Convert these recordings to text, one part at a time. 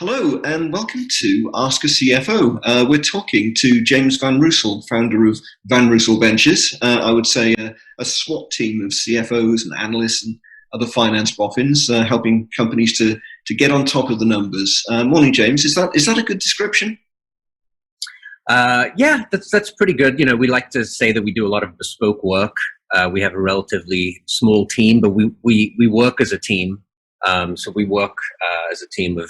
Hello and welcome to Ask a CFO. We're talking to James Vanreusel, founder of Vanreusel Ventures. I would say a SWAT team of CFOs and analysts and other finance boffins helping companies to get on top of the numbers. Morning, James. Is that a good description? Yeah, that's pretty good. You know, we like to say that we do a lot of bespoke work. We have a relatively small team, but we work as a team. So we work as a team of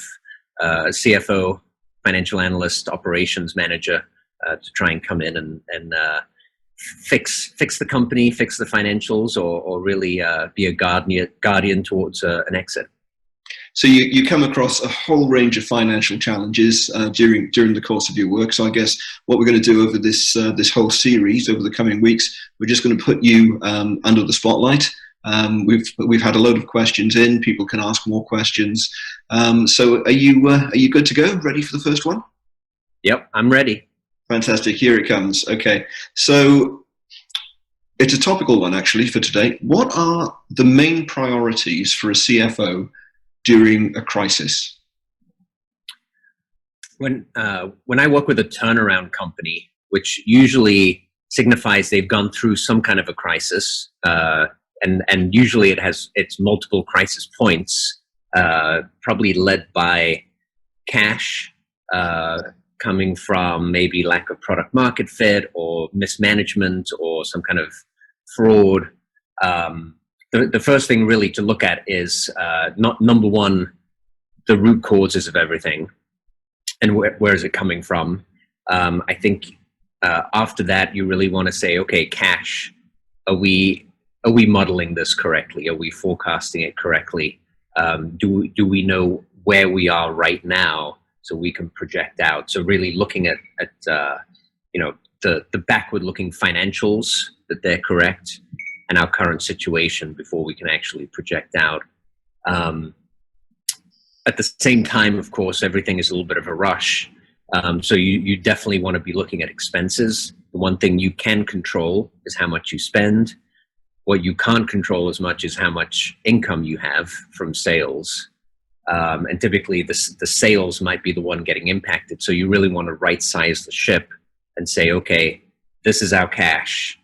CFO, financial analyst, operations manager to try and come in and fix the company, fix the financials, or really be a guardian towards an exit. So you come across a whole range of financial challenges during the course of your work. So I guess what we're going to do over this whole series over the coming weeks, we're just going to put you under the spotlight. We've had a load of questions in. People can ask more questions. So are you good to go? Ready for the first one? Yep, I'm ready. Fantastic. Here it comes. Okay. So it's a topical one actually for today. What are the main priorities for a CFO during a crisis? When I work with a turnaround company, which usually signifies they've gone through some kind of a crisis, and usually it's multiple crisis points, probably led by cash, coming from maybe lack of product market fit or mismanagement or some kind of fraud. The first thing really to look at is not number one, the root causes of everything and where is it coming from. I think after that, you really want to say, okay, cash, are we modeling this correctly? Are we forecasting it correctly? Do we know where we are right now so we can project out? So really looking at the backward-looking financials, that they're correct, and our current situation before we can actually project out. At the same time, of course, everything is a little bit of a rush. So you definitely want to be looking at expenses. The one thing you can control is how much you spend. What you can't control as much is how much income you have from sales. And typically the sales might be the one getting impacted. So you really want to right size the ship and say, okay, this is our cash.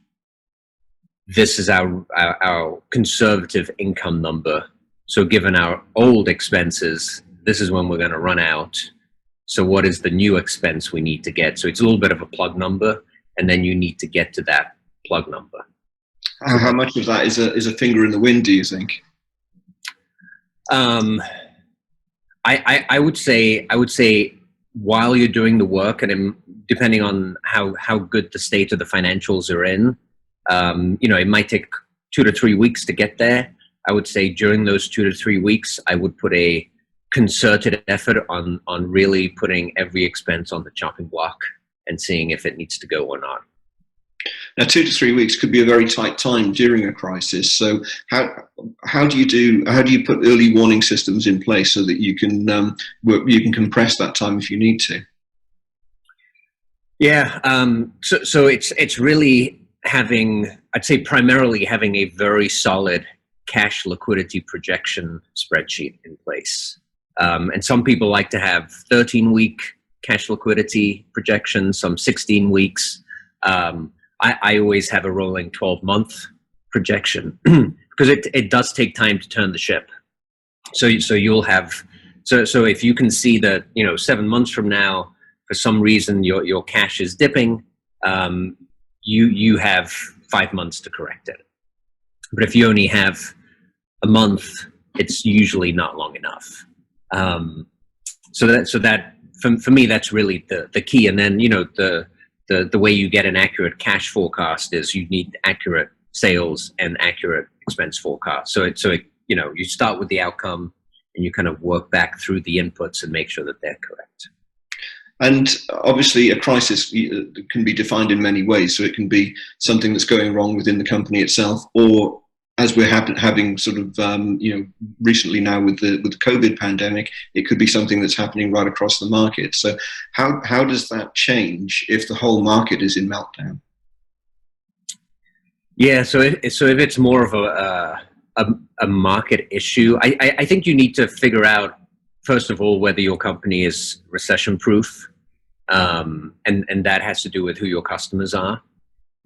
This is our conservative income number. So given our old expenses, this is when we're going to run out. So what is the new expense we need to get? So it's a little bit of a plug number, and then you need to get to that plug number. How much of that is a finger in the wind, do you think? I would say while you're doing the work, and depending on how good the state of the financials are in, it might take 2 to 3 weeks to get there. I would say during those 2 to 3 weeks, I would put a concerted effort on really putting every expense on the chopping block and seeing if it needs to go or not. Now, 2 to 3 weeks could be a very tight time during a crisis. So, how do you put early warning systems in place so that you can compress that time if you need to? Yeah. So it's really I'd say primarily having a very solid cash liquidity projection spreadsheet in place. And some people like to have 13-week cash liquidity projections, some 16 weeks. I always have a rolling 12-month projection because it does take time to turn the ship. So you'll have, so if you can see that, 7 months from now, for some reason, your cash is dipping, you have 5 months to correct it. But if you only have a month, it's usually not long enough. So that for me, that's really the key. And then, the way you get an accurate cash forecast is you need accurate sales and accurate expense forecast. So you start with the outcome and you kind of work back through the inputs and make sure that they're correct. And obviously a crisis can be defined in many ways. So it can be something that's going wrong within the company itself, or as we're having sort of, recently now with the COVID pandemic, it could be something that's happening right across the market. So how does that change if the whole market is in meltdown? Yeah, so if it's more of a market issue, I think you need to figure out first of all, whether your company is recession proof. And that has to do with who your customers are.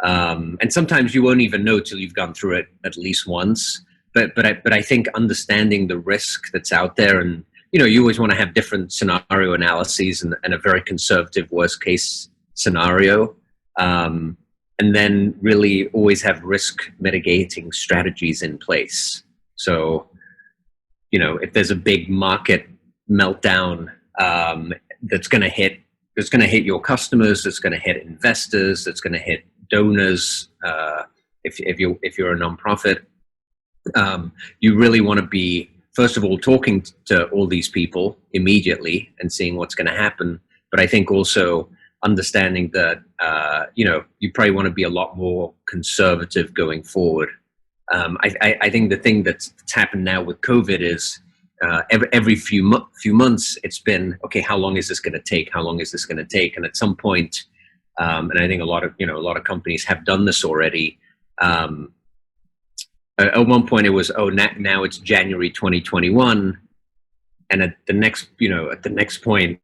And sometimes you won't even know till you've gone through it at least once. But I think understanding the risk that's out there, and you always want to have different scenario analyses and a very conservative worst case scenario, and then really always have risk mitigating strategies in place. So if there's a big market meltdown that's going to hit your customers, that's going to hit investors, that's going to hit donors. If you're a nonprofit, you really want to be, first of all, talking to all these people immediately and seeing what's going to happen. But I think also understanding that you probably want to be a lot more conservative going forward. I think the thing that's happened now with COVID is every few months it's been, okay, how long is this going to take? How long is this going to take? And at some point, and I think a lot of companies have done this already. At one point it was, now it's January 2021, and at the next point,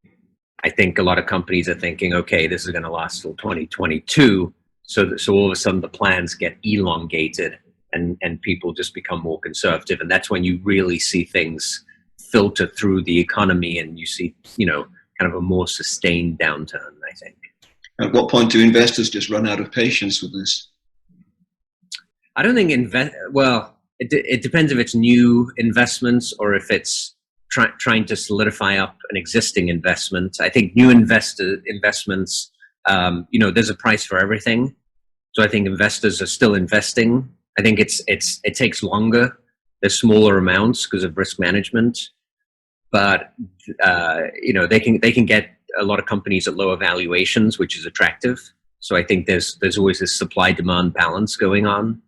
I think a lot of companies are thinking, okay, this is going to last till 2022. So all of a sudden the plans get elongated, and people just become more conservative, and that's when you really see things filter through the economy, and you see kind of a more sustained downturn, I think. At what point do investors just run out of patience with this? I don't think it depends if it's new investments or if it's trying to solidify up an existing investment. I think new investments, there's a price for everything. So I think investors are still investing. I think it takes longer. There's smaller amounts because of risk management, but they can get a lot of companies at lower valuations, which is attractive. So I think there's always this supply demand balance going on.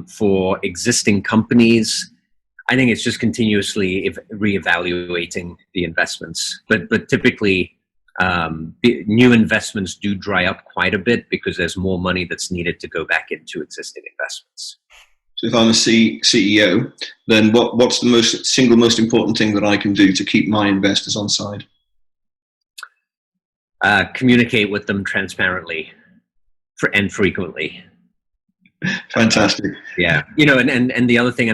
For existing companies, I think it's just continuously reevaluating the investments. But typically, new investments do dry up quite a bit because there's more money that's needed to go back into existing investments. So if I'm a CEO, then what's the single most important thing that I can do to keep my investors on side? Communicate with them transparently and frequently. Fantastic. Yeah, and the other thing,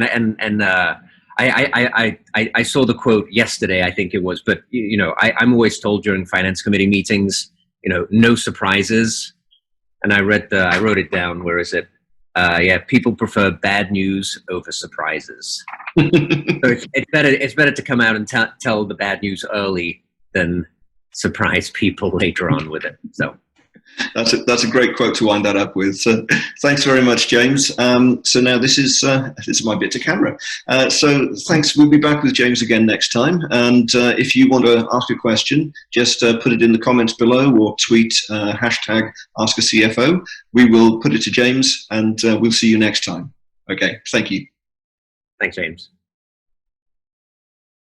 I saw the quote yesterday, I think it was, but I'm always told during finance committee meetings, no surprises, and I wrote it down. Where is it? People prefer bad news over surprises. So it's better to come out and tell the bad news early than surprise people later on with it. So. That's a great quote to wind that up with. So thanks very much, James. So now this is my bit to camera. So thanks. We'll be back with James again next time. And if you want to ask a question, just put it in the comments below or tweet #AskACFO. We will put it to James, and we'll see you next time. Okay. Thank you. Thanks, James.